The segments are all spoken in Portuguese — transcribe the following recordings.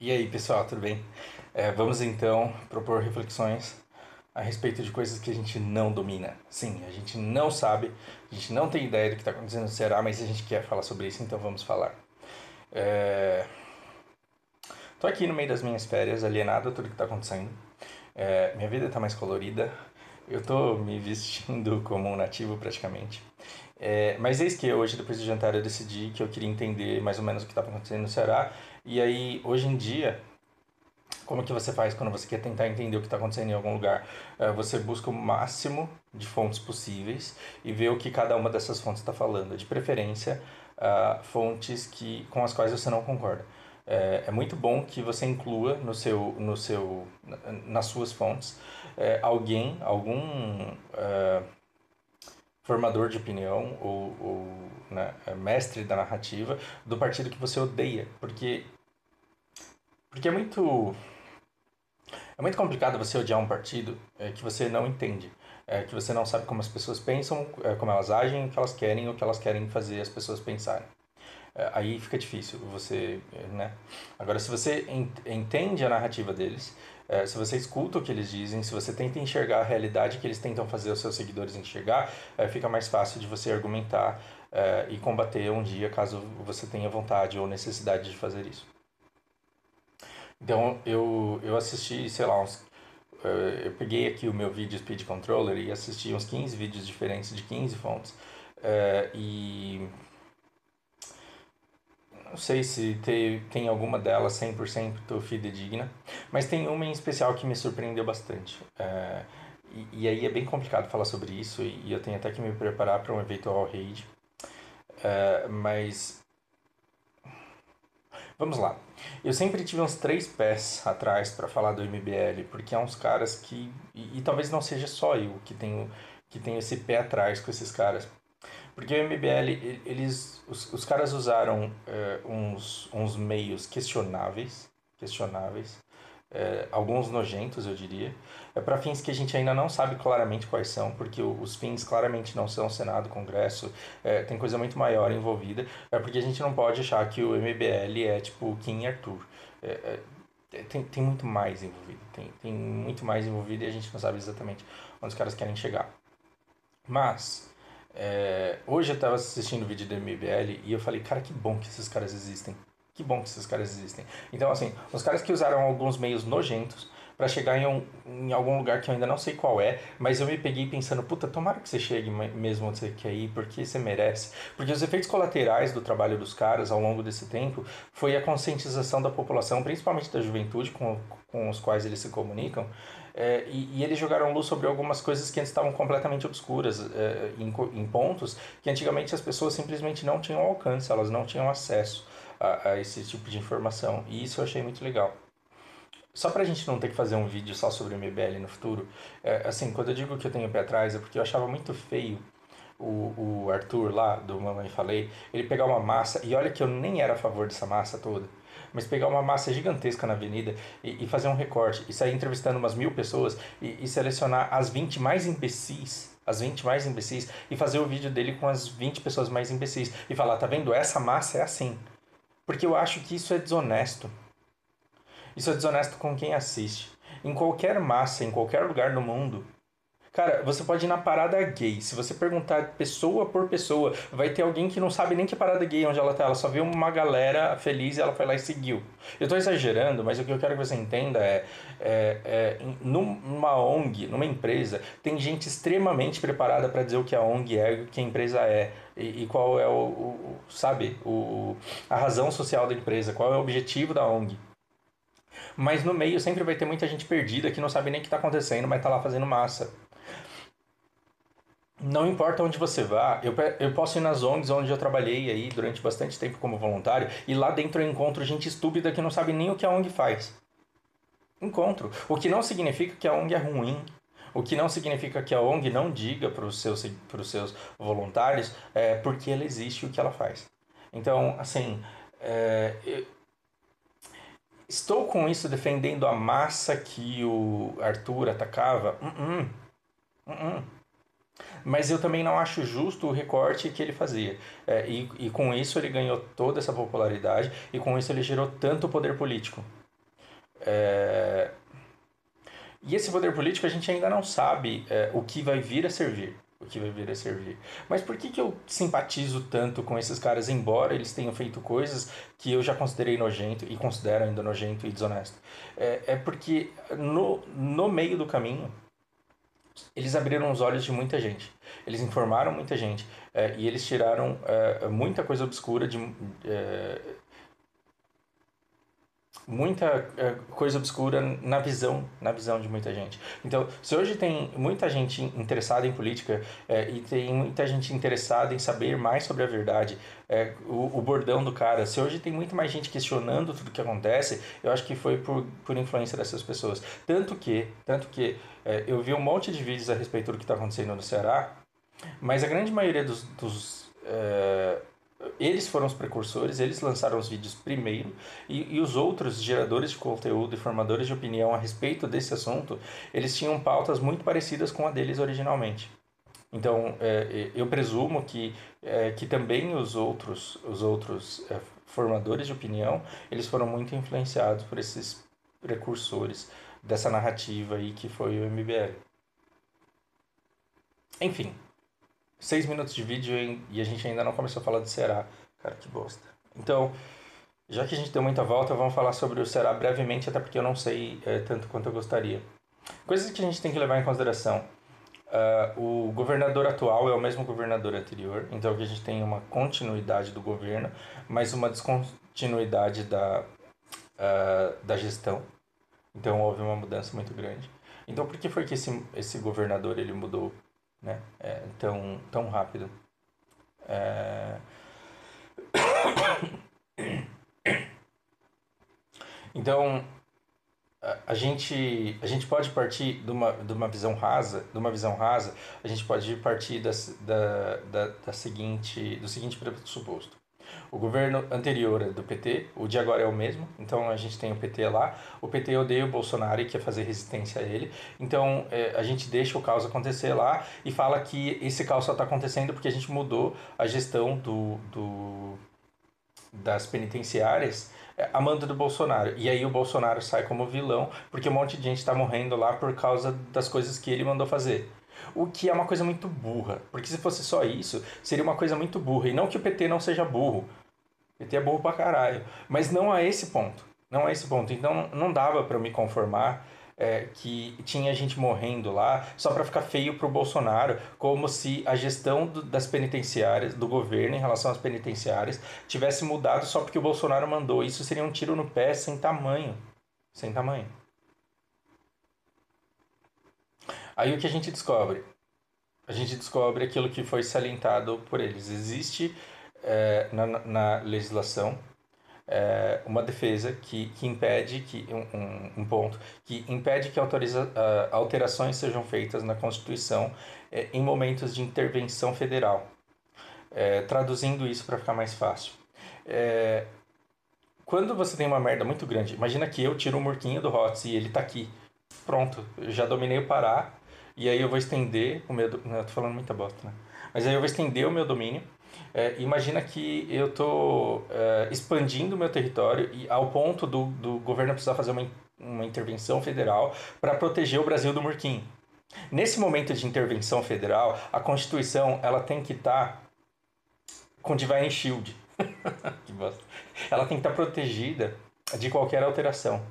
E aí, pessoal, tudo bem? Vamos então propor reflexões a respeito de coisas que a gente não domina. Sim, a gente não sabe, a gente não tem ideia do que está acontecendo no Ceará, mas a gente quer falar sobre isso, então vamos falar. É... Tô aqui no meio das minhas férias, alienado a tudo que está acontecendo. Minha vida está mais colorida, eu tô me vestindo como um nativo praticamente. Mas eis que hoje, depois do jantar, eu decidi que eu queria entender mais ou menos o que estava acontecendo no Ceará. E aí, hoje em dia, como que você faz quando você quer tentar entender o que está acontecendo em algum lugar? Você busca o máximo de fontes possíveis e vê o que cada uma dessas fontes está falando. De preferência, fontes com as quais você não concorda. É muito bom que você inclua nas suas fontes algum formador de opinião ou né, mestre da narrativa do partido que você odeia, porque é muito complicado você odiar um partido que você não entende, que você não sabe como as pessoas pensam, como elas agem, o que elas querem, o que elas querem fazer as pessoas pensarem. Aí fica difícil você, né? Agora, se você entende a narrativa deles, se você escuta o que eles dizem, se você tenta enxergar a realidade que eles tentam fazer os seus seguidores enxergar, fica mais fácil de você argumentar e combater um dia, caso você tenha vontade ou necessidade de fazer isso. Então, eu assisti, sei lá, eu peguei aqui o meu vídeo Speed Controller e assisti uns 15 vídeos diferentes de 15 fontes. E não sei se tem alguma delas 100% fidedigna, mas tem uma em especial que me surpreendeu bastante. E aí é bem complicado falar sobre isso e eu tenho até que me preparar para um eventual raid. Mas vamos lá. Eu sempre tive uns três pés atrás para falar do MBL, porque há uns caras que. E talvez não seja só eu que tenho esse pé atrás com esses caras. Porque o MBL, os caras usaram uns meios questionáveis, alguns nojentos, eu diria, para fins que a gente ainda não sabe claramente quais são, porque os fins claramente não são Senado, Congresso, tem coisa muito maior envolvida, porque a gente não pode achar que o MBL é tipo Kim e Arthur. Tem muito mais envolvido, tem muito mais envolvido e a gente não sabe exatamente onde os caras querem chegar. Mas, hoje eu estava assistindo o vídeo do MBL e eu falei, cara, que bom que esses caras existem. Que bom que esses caras existem. Então, assim, os caras que usaram alguns meios nojentos para chegar em algum lugar que eu ainda não sei qual é, mas eu me peguei pensando, puta, tomara que você chegue mesmo onde você quer ir, porque você merece. Porque os efeitos colaterais do trabalho dos caras ao longo desse tempo foi a conscientização da população, principalmente da juventude com os quais eles se comunicam, e eles jogaram luz sobre algumas coisas que antes estavam completamente obscuras, em pontos que antigamente as pessoas simplesmente não tinham alcance, elas não tinham acesso a esse tipo de informação. E isso eu achei muito legal. Só pra gente não ter que fazer um vídeo só sobre o MBL no futuro, assim, quando eu digo que eu tenho pé atrás é porque eu achava muito feio o Arthur lá, do Mamãe Falei, ele pegar uma massa, e olha que eu nem era a favor dessa massa toda, mas pegar uma massa gigantesca na avenida e fazer um recorte, e sair entrevistando umas 1.000 pessoas e selecionar as 20 mais imbecis, e fazer o vídeo dele com as 20 pessoas mais imbecis, e falar, tá vendo, essa massa é assim. Porque eu acho que isso é desonesto. Isso é desonesto com quem assiste. Em qualquer massa, em qualquer lugar do mundo, cara, você pode ir na parada gay. Se você perguntar pessoa por pessoa, vai ter alguém que não sabe nem que parada gay onde ela tá. Ela só viu uma galera feliz e ela foi lá e seguiu. Eu tô exagerando, mas o que eu quero que você entenda numa ONG, numa empresa, tem gente extremamente preparada para dizer o que a ONG é e o que a empresa é. E qual é sabe, a razão social da empresa, qual é o objetivo da ONG. Mas no meio sempre vai ter muita gente perdida que não sabe nem o que está acontecendo, mas tá lá fazendo massa. Não importa onde você vá, eu posso ir nas ONGs onde eu trabalhei aí durante bastante tempo como voluntário e lá dentro eu encontro gente estúpida que não sabe nem o que a ONG faz. Encontro. O que não significa que a ONG é ruim. O que não significa que a ONG não diga para os seus voluntários porque ela existe e o que ela faz. Então, assim, estou com isso defendendo a massa que o Arthur atacava? Uh-uh. Mas eu também não acho justo o recorte que ele fazia. E com isso ele ganhou toda essa popularidade e com isso ele gerou tanto poder político. É, E esse poder político a gente ainda não sabe o que vai vir a servir. O que vai vir a servir. Mas por que eu simpatizo tanto com esses caras, embora eles tenham feito coisas que eu já considerei nojento e considero ainda nojento e desonesto? É porque no meio do caminho eles abriram os olhos de muita gente. Eles informaram muita gente. E eles tiraram muita coisa obscura muita coisa obscura na visão de muita gente. Então, se hoje tem muita gente interessada em política e tem muita gente interessada em saber mais sobre a verdade, o bordão do cara, se hoje tem muito mais gente questionando tudo que acontece, eu acho que foi por influência dessas pessoas. Tanto que eu vi um monte de vídeos a respeito do que está acontecendo no Ceará, mas a grande maioria eles foram os precursores, eles lançaram os vídeos primeiro e os outros geradores de conteúdo e formadores de opinião a respeito desse assunto, eles tinham pautas muito parecidas com a deles originalmente. Então, eu presumo que também os outros formadores de opinião, eles foram muito influenciados por esses precursores dessa narrativa aí que foi o MBL. Enfim, 6 minutos de vídeo e a gente ainda não começou a falar do Ceará. Cara, que bosta. Então, já que a gente deu muita volta, vamos falar sobre o Ceará brevemente, até porque eu não sei tanto quanto eu gostaria. Coisas que a gente tem que levar em consideração. O governador atual é o mesmo governador anterior, então aqui a gente tem uma continuidade do governo, mas uma descontinuidade da gestão. Então houve uma mudança muito grande. Então por que foi que esse governador ele mudou, né, tão rápido? É, Então, a gente pode partir de uma visão rasa, a gente pode partir do seguinte pressuposto. O governo anterior é do PT, o de agora é o mesmo, então a gente tem o PT lá. O PT odeia o Bolsonaro e quer fazer resistência a ele, então a gente deixa o caos acontecer lá e fala que esse caos só está acontecendo porque a gente mudou a gestão das penitenciárias a mando do Bolsonaro. E aí o Bolsonaro sai como vilão, porque um monte de gente está morrendo lá por causa das coisas que ele mandou fazer. O que é uma coisa muito burra, porque se fosse só isso, seria uma coisa muito burra. E não que o PT não seja burro, o PT é burro pra caralho, mas não a esse ponto. Não a esse ponto. Então não dava para eu me conformar que tinha gente morrendo lá só para ficar feio pro Bolsonaro, como se a gestão das penitenciárias, do governo em relação às penitenciárias, tivesse mudado só porque o Bolsonaro mandou. Isso seria um tiro no pé sem tamanho. Sem tamanho. Aí o que a gente descobre? A gente descobre aquilo que foi salientado por eles. Existe na legislação uma defesa que impede que um ponto que impede que alterações sejam feitas na Constituição em momentos de intervenção federal. Traduzindo isso para ficar mais fácil. É, Quando você tem uma merda muito grande, imagina que eu tiro o Murquinho do HOTS e ele tá aqui. Pronto, eu já dominei o Pará e aí eu vou estender o meu. Não, eu tô falando muita bosta, né? Mas aí eu vou estender o meu domínio. Imagina que eu tô expandindo o meu território e ao ponto do governo precisar fazer uma intervenção federal para proteger o Brasil do Murquinho. Nesse momento de intervenção federal, a Constituição ela tem que estar com Divine Shield. Que bosta. Ela tem que estar protegida de qualquer alteração.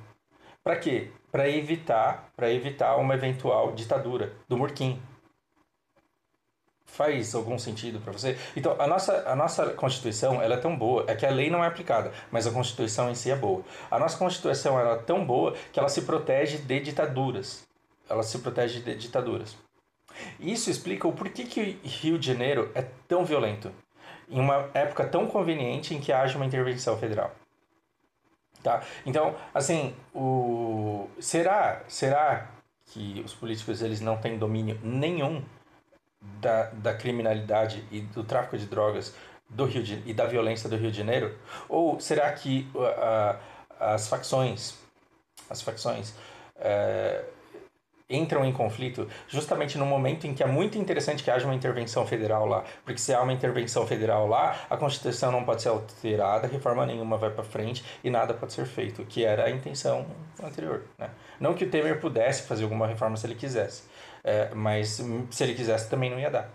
Para quê? Para evitar uma eventual ditadura do Murquim. Faz algum sentido para você? Então, a nossa Constituição ela é tão boa, é que a lei não é aplicada, mas a Constituição em si é boa. A nossa Constituição ela é tão boa que ela se protege de ditaduras. Ela se protege de ditaduras. Isso explica o porquê que Rio de Janeiro é tão violento, em uma época tão conveniente em que haja uma intervenção federal. Tá? Então, assim, será que os políticos eles não têm domínio nenhum da criminalidade e do tráfico de drogas e da violência do Rio de Janeiro? Ou será que as facções entram em conflito justamente no momento em que é muito interessante que haja uma intervenção federal lá, porque se há uma intervenção federal lá, a Constituição não pode ser alterada, reforma nenhuma vai para frente e nada pode ser feito, que era a intenção anterior, né? Não que o Temer pudesse fazer alguma reforma se ele quisesse, mas se ele quisesse também não ia dar.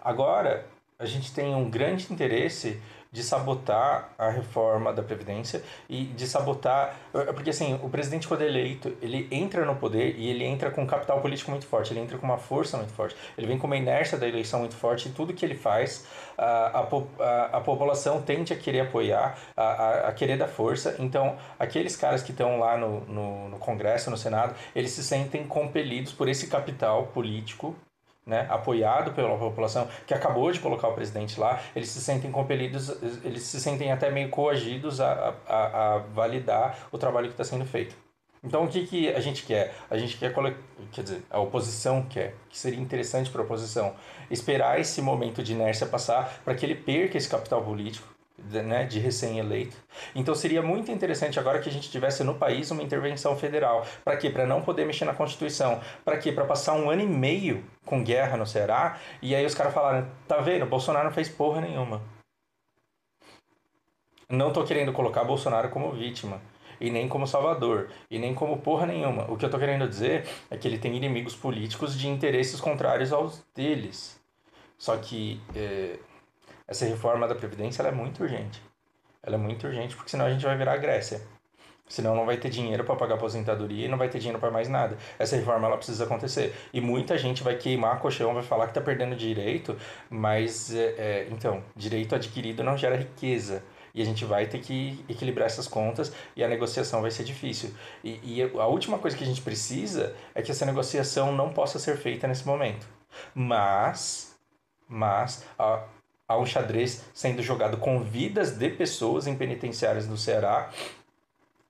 Agora, a gente tem um grande interesse de sabotar a reforma da Previdência e de sabotar... Porque, assim, o presidente, quando é eleito, ele entra no poder e ele entra com um capital político muito forte, ele entra com uma força muito forte, ele vem com uma inércia da eleição muito forte e tudo que ele faz, a população tende a querer apoiar, a querer dar força. Então, aqueles caras que estão lá no Congresso, no Senado, eles se sentem compelidos por esse capital político, né, apoiado pela população, que acabou de colocar o presidente lá, eles se sentem compelidos, eles se sentem até meio coagidos a validar o trabalho que está sendo feito. Então, o que a gente quer? A gente quer dizer, a oposição quer, que seria interessante para a oposição, esperar esse momento de inércia passar para que ele perca esse capital político, né, de recém-eleito. Então seria muito interessante agora que a gente tivesse no país uma intervenção federal. Para quê? Para não poder mexer na Constituição. Para quê? Para passar 1 ano e meio com guerra no Ceará e aí os caras falaram, tá vendo? Bolsonaro não fez porra nenhuma. Não tô querendo colocar Bolsonaro como vítima. E nem como salvador. E nem como porra nenhuma. O que eu tô querendo dizer é que ele tem inimigos políticos de interesses contrários aos deles. Só que essa reforma da Previdência ela é muito urgente. Ela é muito urgente porque senão a gente vai virar a Grécia. Senão não vai ter dinheiro para pagar aposentadoria e não vai ter dinheiro para mais nada. Essa reforma ela precisa acontecer. E muita gente vai queimar colchão, vai falar que está perdendo direito, mas então, direito adquirido não gera riqueza. E a gente vai ter que equilibrar essas contas e a negociação vai ser difícil. E a última coisa que a gente precisa é que essa negociação não possa ser feita nesse momento. Mas há um xadrez sendo jogado com vidas de pessoas em penitenciárias do Ceará,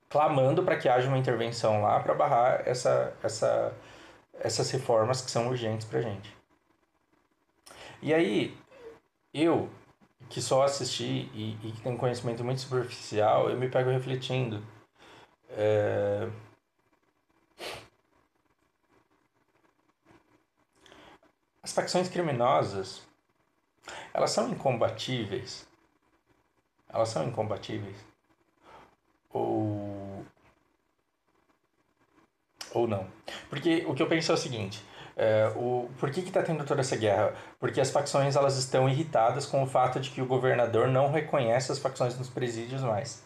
clamando para que haja uma intervenção lá para barrar essas reformas que são urgentes para a gente. E aí, eu, que só assisti e que tenho conhecimento muito superficial, eu me pego refletindo. As facções criminosas, elas são incombatíveis? Elas são incombatíveis? Ou não. Porque o que eu penso é o seguinte, por que está tendo toda essa guerra? Porque as facções elas estão irritadas com o fato de que o governador não reconhece as facções nos presídios mais.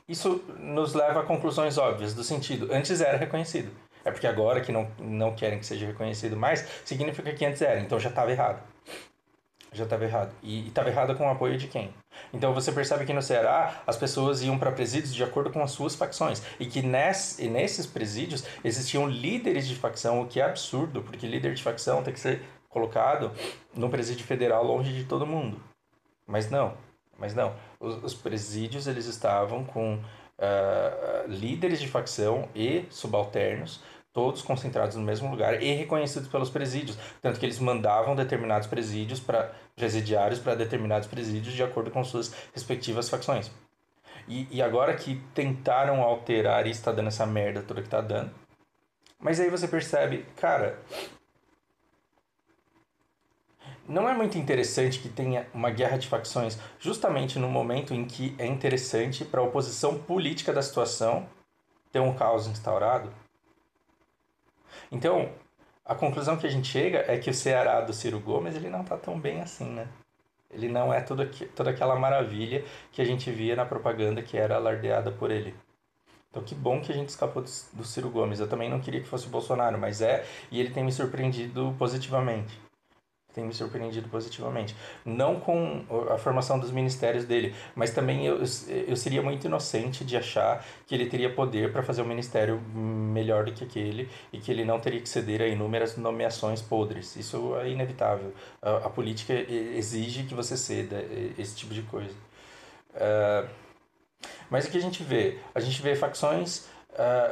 Isso nos leva a conclusões óbvias, do sentido, antes era reconhecido. É porque agora que não querem que seja reconhecido mais, significa que antes era, então já estava errado. Já estava errado. E estava errado com o apoio de quem? Então você percebe que no Ceará as pessoas iam para presídios de acordo com as suas facções. E que nesses presídios existiam líderes de facção, o que é absurdo, porque líder de facção tem que ser colocado no presídio federal longe de todo mundo. Mas não. Os presídios eles estavam com líderes de facção e subalternos, todos concentrados no mesmo lugar e reconhecidos pelos presídios. Tanto que eles mandavam determinados presídios para presidiários para determinados presídios de acordo com suas respectivas facções. E agora que tentaram alterar e está dando essa merda toda que está dando. Mas aí você percebe, cara, não é muito interessante que tenha uma guerra de facções justamente no momento em que é interessante para a oposição política da situação ter um caos instaurado? Então, a conclusão que a gente chega é que o Ceará do Ciro Gomes ele não está tão bem assim, né? Ele não é toda aquela maravilha que a gente via na propaganda que era alardeada por ele. Então, que bom que a gente escapou do Ciro Gomes. Eu também não queria que fosse o Bolsonaro, mas e ele tem me surpreendido positivamente. Não com a formação dos ministérios dele, mas também eu seria muito inocente de achar que ele teria poder para fazer um ministério melhor do que aquele e que ele não teria que ceder a inúmeras nomeações podres. Isso é inevitável. A política exige que você ceda esse tipo de coisa. Mas o que a gente vê? A gente vê facções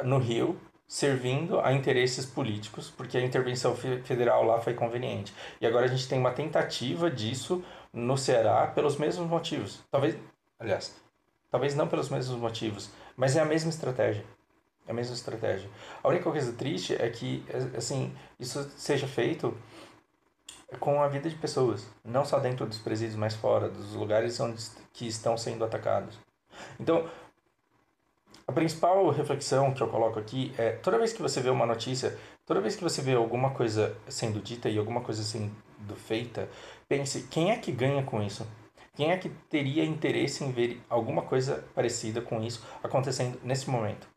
no Rio servindo a interesses políticos, porque a intervenção federal lá foi conveniente. E agora a gente tem uma tentativa disso no Ceará pelos mesmos motivos. Talvez não pelos mesmos motivos, mas é a mesma estratégia. É a mesma estratégia. A única coisa triste é que, assim, isso seja feito com a vida de pessoas, não só dentro dos presídios, mas fora, dos lugares onde que estão sendo atacados. Então, a principal reflexão que eu coloco aqui é, toda vez que você vê uma notícia, toda vez que você vê alguma coisa sendo dita e alguma coisa sendo feita, pense, quem é que ganha com isso? Quem é que teria interesse em ver alguma coisa parecida com isso acontecendo nesse momento?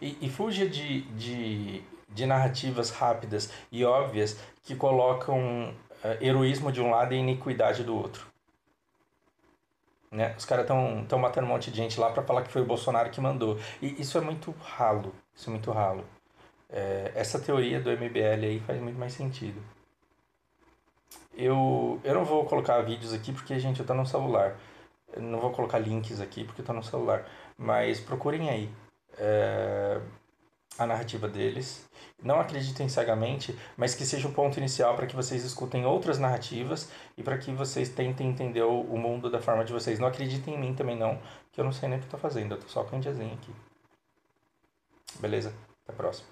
E fuja de narrativas rápidas e óbvias que colocam heroísmo de um lado e iniquidade do outro. Né? Os caras estão matando um monte de gente lá para falar que foi o Bolsonaro que mandou. E isso é muito ralo. Isso é muito ralo. Essa teoria do MBL aí faz muito mais sentido. Eu não vou colocar vídeos aqui porque, gente, eu tô no celular. Eu não vou colocar links aqui porque eu tô no celular. Mas procurem aí. É, a narrativa deles. Não acreditem cegamente, mas que seja o ponto inicial para que vocês escutem outras narrativas e para que vocês tentem entender o mundo da forma de vocês. Não acreditem em mim também não, que eu não sei nem o que estou fazendo, eu tô só com um diazinho aqui. Beleza? Até a próxima.